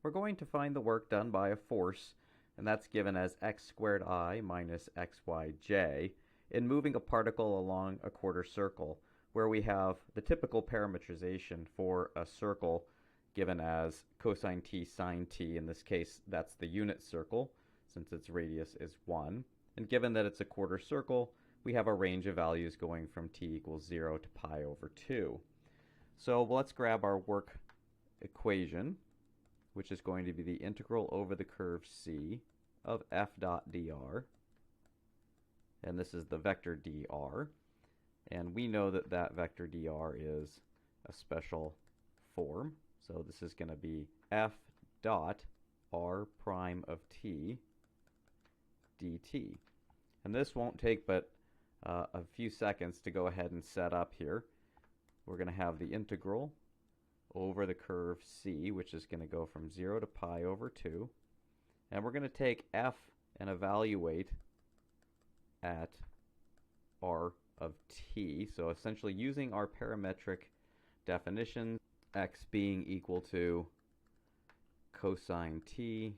we're going to find the work done by a force, and that's given as x squared I minus xyj, in moving a particle along a quarter circle, where we have the typical parametrization for a circle given as cosine t sine t. In this case, that's the unit circle, since its radius is 1. And given that it's a quarter circle, we have a range of values going from t equals 0 to pi over 2. So let's grab our work equation, which is going to be the integral over the curve C of f dot dr. And this is the vector dr. And we know that that vector dr is a special form. So this is going to be f dot r prime of t dt. And this won't take but a few seconds to go ahead and set up here. We're going to have the integral over the curve C, which is going to go from 0 to pi over 2. And we're going to take f and evaluate at r of t. So essentially using our parametric definition, x being equal to cosine t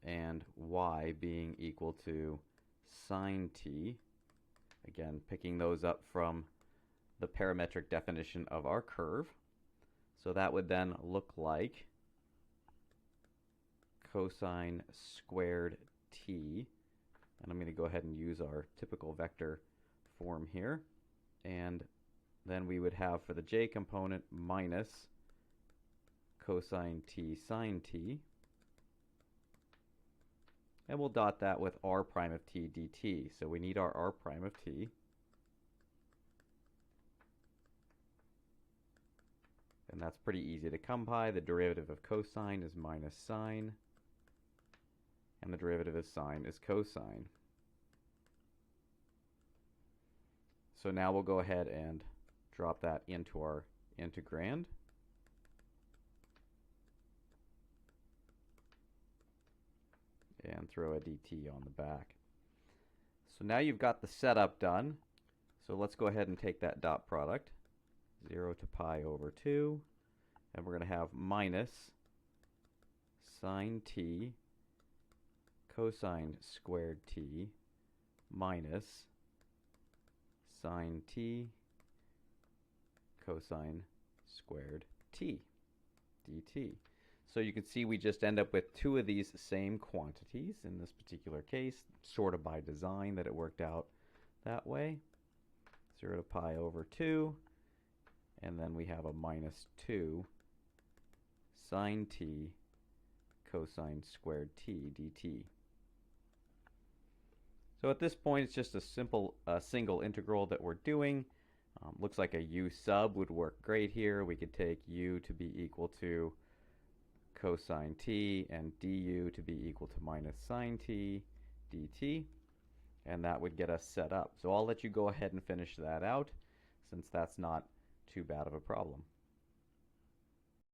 and y being equal to sine t. Again, picking those up from the parametric definition of our curve. So that would then look like cosine squared t. And I'm going to go ahead and use our typical vector form here. And then we would have for the j component minus cosine t sine t. And we'll dot that with r prime of t dt. So we need our r prime of t. And that's pretty easy to come by. The derivative of cosine is minus sine. And the derivative of sine is cosine. So now we'll go ahead and drop that into our integrand. And throw a dt on the back. So now you've got the setup done. So let's go ahead and take that dot product. 0 to pi over 2. And we're going to have minus sine t cosine squared t minus sine t cosine squared t dt. So you can see we just end up with two of these same quantities in this particular case, sort of by design that it worked out that way. 0 to pi over 2, and then we have a minus 2 sine t cosine squared t dt. So at this point it's just a simple single integral that we're doing. Looks like a u sub would work great here. We could take u to be equal to cosine t and du to be equal to minus sine t dt, and that would get us set up. So I'll let you go ahead and finish that out, since that's not too bad of a problem.